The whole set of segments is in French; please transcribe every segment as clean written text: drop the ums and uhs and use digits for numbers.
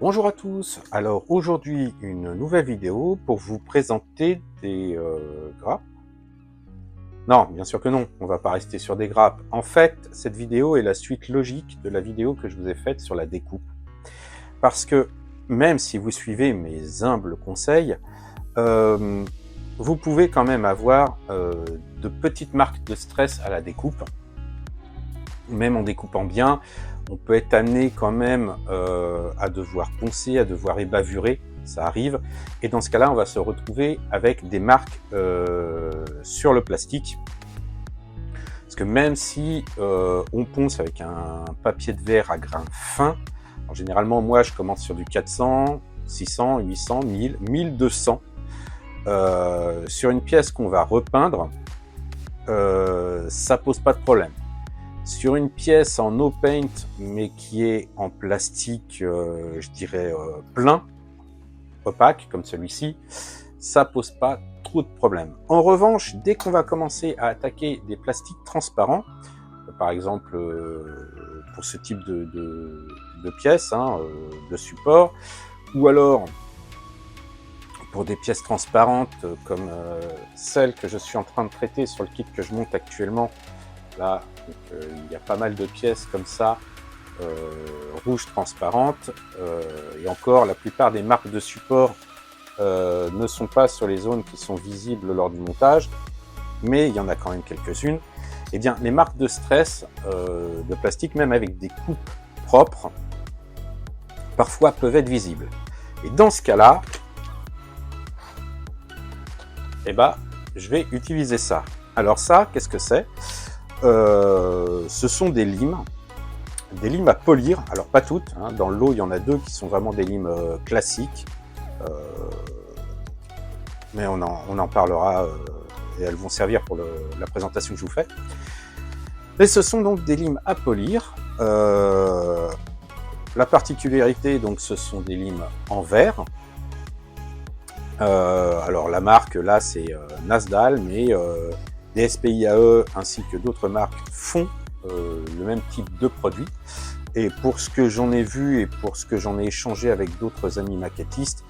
Bonjour à tous, alors aujourd'hui une nouvelle vidéo pour vous présenter des grappes. Non, bien sûr que non, on va pas rester sur des grappes. En fait, cette vidéo est la suite logique de la vidéo que je vous ai faite sur la découpe. Parce que même si vous suivez mes humbles conseils, vous pouvez quand même avoir de petites marques de stress à la découpe. Même en découpant bien, on peut être amené quand même à devoir poncer, à devoir ébavurer, ça arrive. Et dans ce cas-là, on va se retrouver avec des marques sur le plastique. Parce que même si on ponce avec un papier de verre à grain fin, alors généralement moi je commence sur du 400, 600, 800, 1000, 1200. Sur une pièce qu'on va repeindre, ça pose pas de problème. Sur une pièce en no paint, mais qui est en plastique, je dirais plein, opaque, comme celui-ci, ça pose pas trop de problèmes. En revanche, dès qu'on va commencer à attaquer des plastiques transparents, par exemple pour ce type de pièces, de support, ou alors pour des pièces transparentes comme celle que je suis en train de traiter sur le kit que je monte actuellement. Là, il y a pas mal de pièces comme ça, rouges transparentes, et encore, la plupart des marques de support ne sont pas sur les zones qui sont visibles lors du montage, mais il y en a quand même quelques-unes. Eh bien, les marques de stress de plastique, même avec des coupes propres, parfois peuvent être visibles. Et dans ce cas-là, eh ben, je vais utiliser ça. Alors ça, qu'est-ce que c'est ? Ce sont des limes à polir. Alors pas toutes, dans le lot il y en a deux qui sont vraiment des limes classiques, mais on en parlera et elles vont servir pour la présentation que je vous fais. Et ce sont donc des limes à polir. La particularité, donc, ce sont des limes en verre. Alors la marque là c'est Nasdal, mais des SPIAE ainsi que d'autres marques font le même type de produit. Et pour ce que j'en ai vu et pour ce que j'en ai échangé avec d'autres amis maquettistes,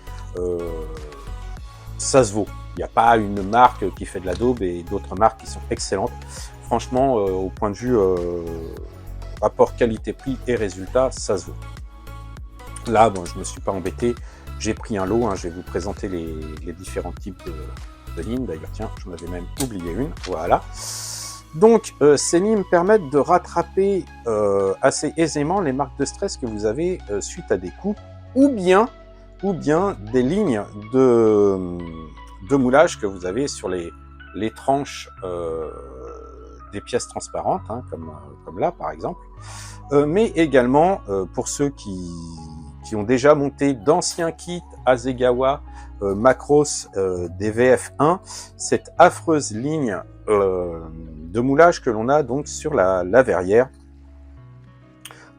ça se vaut. Il n'y a pas une marque qui fait de la daube et d'autres marques qui sont excellentes. Franchement, au point de vue rapport qualité-prix et résultat, ça se vaut. Là, bon, je ne me suis pas embêté. J'ai pris un lot, je vais vous présenter les différents types de limes. D'ailleurs, tiens, j'en avais même oublié une. Voilà. Donc, ces limes permettent de rattraper assez aisément les marques de stress que vous avez suite à des coups, ou bien des lignes de moulage que vous avez sur les tranches des pièces transparentes, comme là par exemple, mais également pour ceux qui ont déjà monté d'anciens kits Hasegawa Macros des VF1, cette affreuse ligne de moulage que l'on a donc sur la verrière.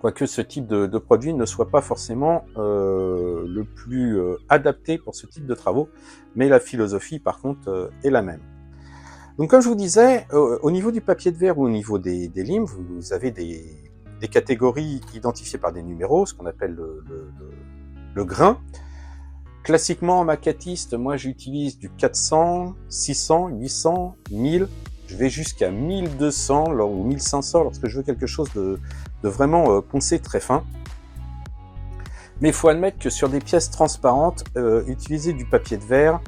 Quoique ce type de produit ne soit pas forcément le plus adapté pour ce type de travaux, mais la philosophie par contre est la même. Donc comme je vous disais, au niveau du papier de verre ou au niveau des limes, vous avez des catégories identifiées par des numéros, ce qu'on appelle le grain. Classiquement en maquettiste, moi j'utilise du 400, 600, 800, 1000, je vais jusqu'à 1200 ou 1500 lorsque je veux quelque chose de vraiment poncé très fin. Mais il faut admettre que sur des pièces transparentes, utiliser du papier de verre,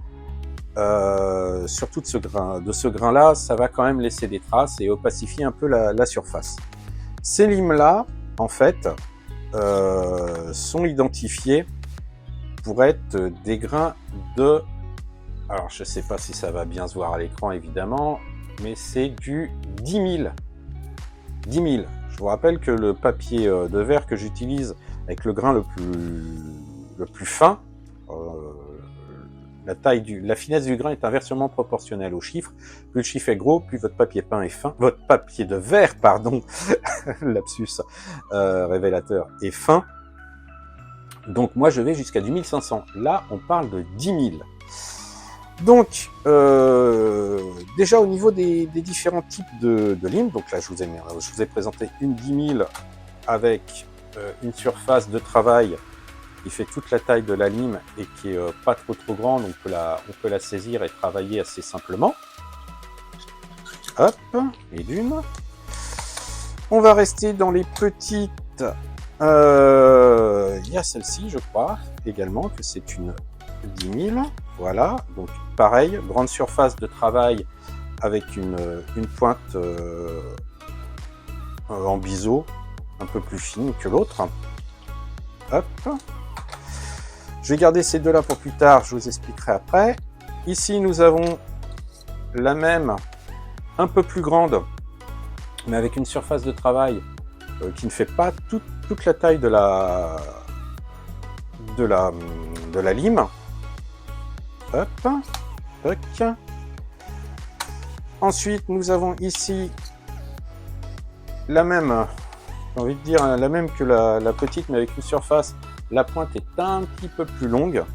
surtout de ce grain-là, ça va quand même laisser des traces et opacifier un peu la surface. Ces limes-là, en fait, sont identifiés pour être des grains de... Alors, je ne sais pas si ça va bien se voir à l'écran, évidemment, mais c'est du 10 000. 10 000. Je vous rappelle que le papier de verre que j'utilise avec le grain le plus fin, la finesse du grain est inversement proportionnelle au chiffre. Plus le chiffre est gros, plus votre papier peint est fin. Votre papier de verre, pardon, lapsus révélateur, est fin. Donc moi je vais jusqu'à du 1500. Là on parle de 10 000. Donc déjà au niveau des différents types de limes, donc là je vous ai présenté une 10 000 avec une surface de travail qui fait toute la taille de la lime et qui est pas trop grande. On peut la saisir et travailler assez simplement. Hop, et d'une. On va rester dans les petites. Il y a celle-ci, je crois, également, que c'est une 10 000. Voilà, donc pareil, grande surface de travail avec une pointe en biseau, un peu plus fine que l'autre. Hop. Je vais garder ces deux-là pour plus tard, je vous expliquerai après. Ici, nous avons la même, un peu plus grande, mais avec une surface de travail qui ne fait pas toute la taille de la lime. Hop, toc. Ensuite, nous avons ici la même, j'ai envie de dire la même que la petite, mais avec une surface. La pointe est un petit peu plus longue.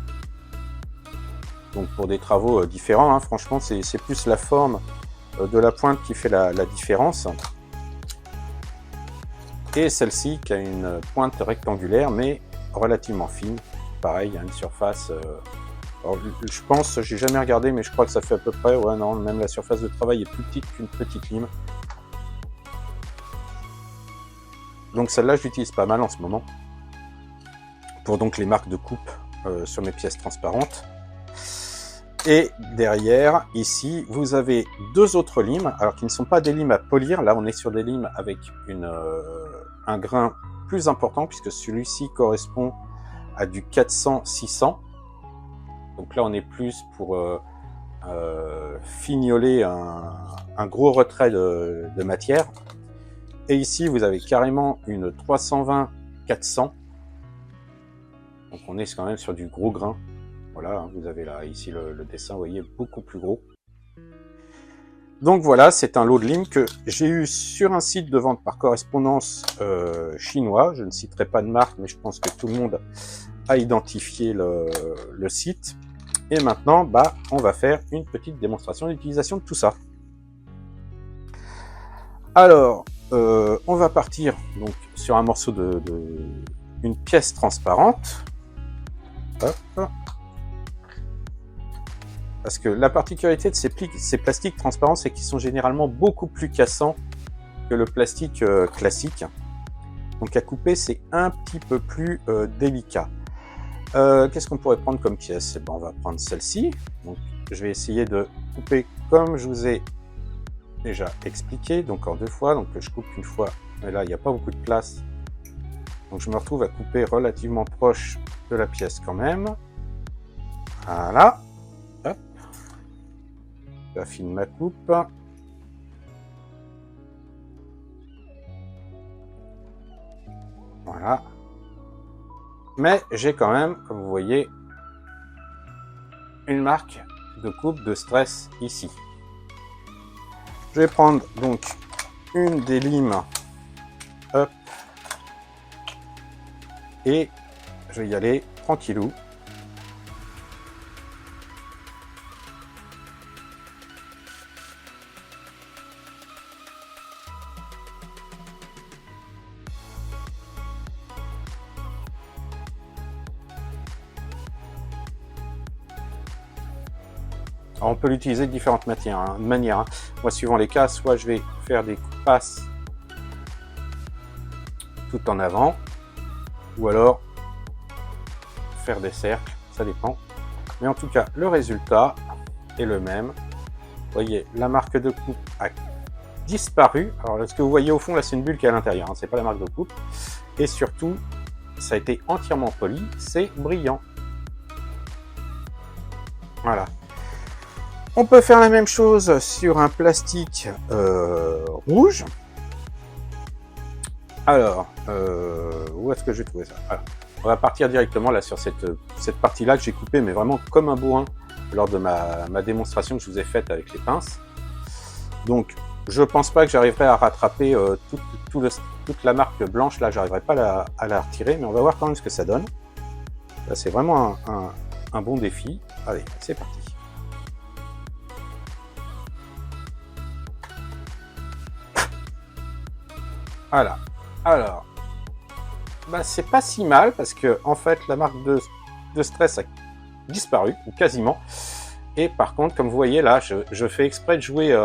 Donc pour des travaux différents, hein, franchement, c'est plus la forme de la pointe qui fait la différence. Et celle-ci qui a une pointe rectangulaire, mais relativement fine. Pareil, il y a une surface... alors, je pense, j'ai jamais regardé, mais je crois que ça fait à peu près... Ouais, non, même la surface de travail est plus petite qu'une petite lime. Donc celle-là, je l'utilise pas mal en ce moment. Pour donc les marques de coupe sur mes pièces transparentes. Et derrière, ici, vous avez deux autres limes, alors qui ne sont pas des limes à polir. Là, on est sur des limes avec un grain plus important, puisque celui-ci correspond à du 400-600. Donc là, on est plus pour fignoler un gros retrait de matière. Et ici, vous avez carrément une 320-400. Donc on est quand même sur du gros grain. Voilà, vous avez là ici le dessin, vous voyez, beaucoup plus gros. Donc voilà, c'est un lot de limes que j'ai eu sur un site de vente par correspondance chinois. Je ne citerai pas de marque, mais je pense que tout le monde a identifié le site. Et maintenant, bah, on va faire une petite démonstration d'utilisation de tout ça. Alors, on va partir donc sur un morceau une pièce transparente. Hop. Parce que la particularité de ces plastiques transparents, c'est qu'ils sont généralement beaucoup plus cassants que le plastique classique. Donc à couper, c'est un petit peu plus délicat. Qu'est-ce qu'on pourrait prendre comme pièce? On va prendre celle-ci. Donc je vais essayer de couper comme je vous ai déjà expliqué, donc en deux fois. Donc je coupe une fois, mais là il n'y a pas beaucoup de place. Donc je me retrouve à couper relativement proche de la pièce quand même. Voilà. Hop. J'affine ma coupe. Voilà. Mais j'ai quand même, comme vous voyez, une marque de coupe de stress ici. Je vais prendre donc une des limes. Hop. Et je vais y aller tranquillou. Alors, on peut l'utiliser de différentes manières. Moi, suivant les cas, soit je vais faire des passes tout en avant, ou alors faire des cercles, ça dépend. Mais en tout cas, le résultat est le même. Vous voyez, la marque de coupe a disparu. Alors, ce que vous voyez au fond, là, c'est une bulle qui est à l'intérieur, hein, c'est pas la marque de coupe. Et surtout, ça a été entièrement poli, c'est brillant. Voilà. On peut faire la même chose sur un plastique rouge. Alors, où est-ce que j'ai trouvé ça? Voilà. On va partir directement là sur cette partie-là que j'ai coupée, mais vraiment comme un bourrin lors de ma démonstration que je vous ai faite avec les pinces. Donc, je pense pas que j'arriverai à rattraper toute la marque blanche. Là, j'arriverai pas à la retirer, mais on va voir quand même ce que ça donne. Là, c'est vraiment un bon défi. Allez, c'est parti. Voilà. Alors, bah, c'est pas si mal parce que en fait la marque de stress a disparu, ou quasiment. Et par contre, comme vous voyez là, je fais exprès de jouer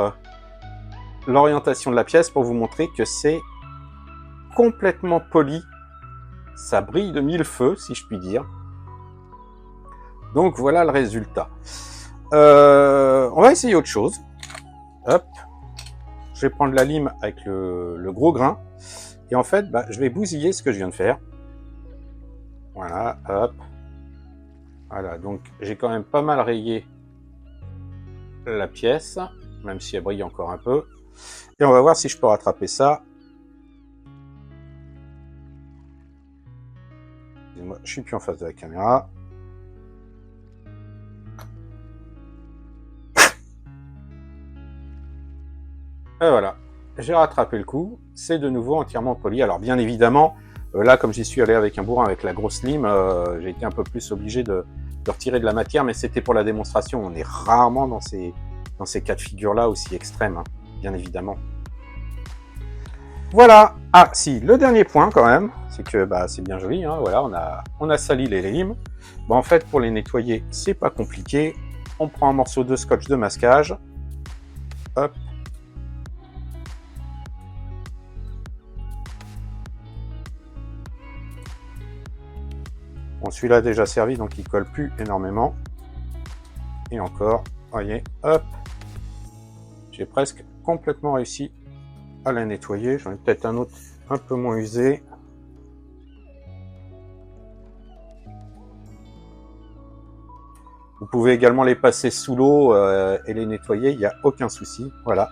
l'orientation de la pièce pour vous montrer que c'est complètement poli. Ça brille de mille feux, si je puis dire. Donc voilà le résultat. On va essayer autre chose. Hop. Je vais prendre la lime avec le gros grain. Et en fait, bah, je vais bousiller ce que je viens de faire. Voilà, hop. Voilà, donc j'ai quand même pas mal rayé la pièce, même si elle brille encore un peu. Et on va voir si je peux rattraper ça. Excusez-moi, je suis plus en face de la caméra. Et voilà, j'ai rattrapé le coup. C'est de nouveau entièrement poli. Alors bien évidemment, là comme j'y suis allé avec un bourrin avec la grosse lime, j'ai été un peu plus obligé de retirer de la matière, mais c'était pour la démonstration. On est rarement dans ces cas de figure-là aussi extrêmes, hein, bien évidemment. Voilà. Ah si, le dernier point quand même, c'est que bah, c'est bien joli, hein, voilà, on a sali les limes. Bon, en fait, pour les nettoyer, c'est pas compliqué. On prend un morceau de scotch de masquage. Hop. Bon, celui-là déjà servi, donc il colle plus énormément. Et encore, voyez, hop. J'ai presque complètement réussi à la nettoyer. J'en ai peut-être un autre un peu moins usé. Vous pouvez également les passer sous l'eau et les nettoyer, il n'y a aucun souci. Voilà.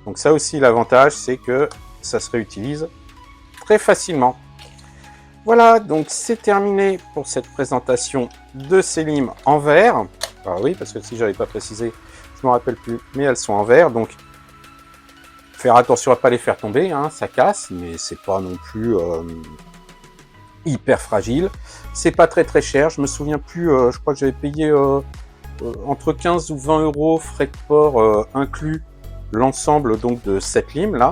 Donc ça aussi, l'avantage, c'est que ça se réutilise très facilement. Voilà, donc c'est terminé pour cette présentation de ces limes en verre. Alors oui, parce que si j'avais pas précisé, je me rappelle plus, mais elles sont en verre, donc faire attention à pas les faire tomber, hein, ça casse, mais c'est pas non plus hyper fragile. C'est pas très très cher, je me souviens plus, je crois que j'avais payé entre 15 ou 20 euros frais de port inclus l'ensemble donc de cette lime là.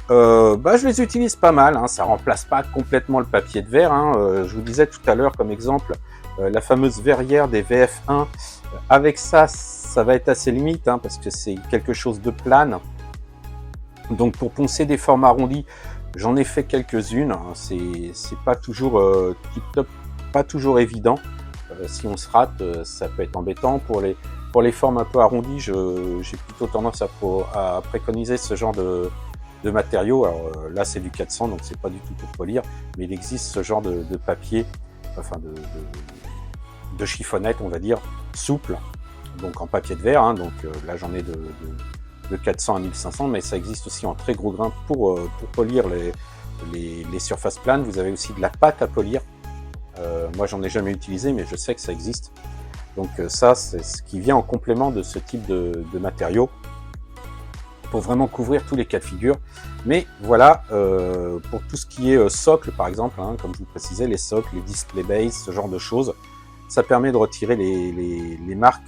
Bah, je les utilise pas mal, hein, ça remplace pas complètement le papier de verre, hein, je vous disais tout à l'heure comme exemple la fameuse verrière des VF1, avec ça, ça va être assez limite, hein, parce que c'est quelque chose de plane, donc pour poncer des formes arrondies, j'en ai fait quelques-unes, hein, c'est pas toujours tip top, pas toujours évident, si on se rate, ça peut être embêtant. Pour les formes un peu arrondies, j'ai plutôt tendance à préconiser ce genre de matériaux. Alors là c'est du 400, donc c'est pas du tout pour polir, mais il existe ce genre de papier, enfin de chiffonnette, on va dire, souple, donc en papier de verre, hein, donc là j'en ai de 400 à 1500, mais ça existe aussi en très gros grain pour polir les surfaces planes. Vous avez aussi de la pâte à polir, moi j'en ai jamais utilisé, mais je sais que ça existe, donc ça c'est ce qui vient en complément de ce type de matériaux, pour vraiment couvrir tous les cas de figure. Mais voilà, pour tout ce qui est socle par exemple, hein, comme je vous précisais, les socles, les display base, ce genre de choses, ça permet de retirer les marques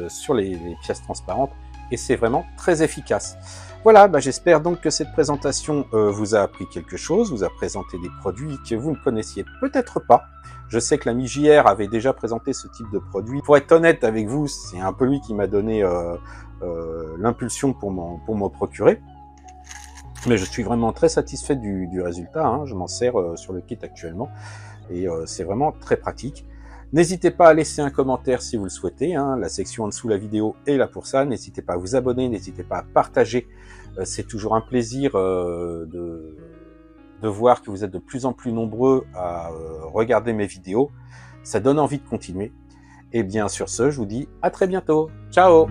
sur les pièces transparentes, et c'est vraiment très efficace. Voilà, bah, j'espère donc que cette présentation vous a appris quelque chose, vous a présenté des produits que vous ne connaissiez peut-être pas. Je sais que l'ami JR avait déjà présenté ce type de produit. Pour être honnête avec vous, c'est un peu lui qui m'a donné l'impulsion pour m'en procurer. Mais je suis vraiment très satisfait du résultat, hein. Je m'en sers sur le kit actuellement, et c'est vraiment très pratique. N'hésitez pas à laisser un commentaire si vous le souhaitez, hein. La section en dessous de la vidéo est là pour ça. N'hésitez pas à vous abonner, n'hésitez pas à partager. C'est toujours un plaisir de voir que vous êtes de plus en plus nombreux à regarder mes vidéos. Ça donne envie de continuer. Et bien sur ce, je vous dis à très bientôt. Ciao!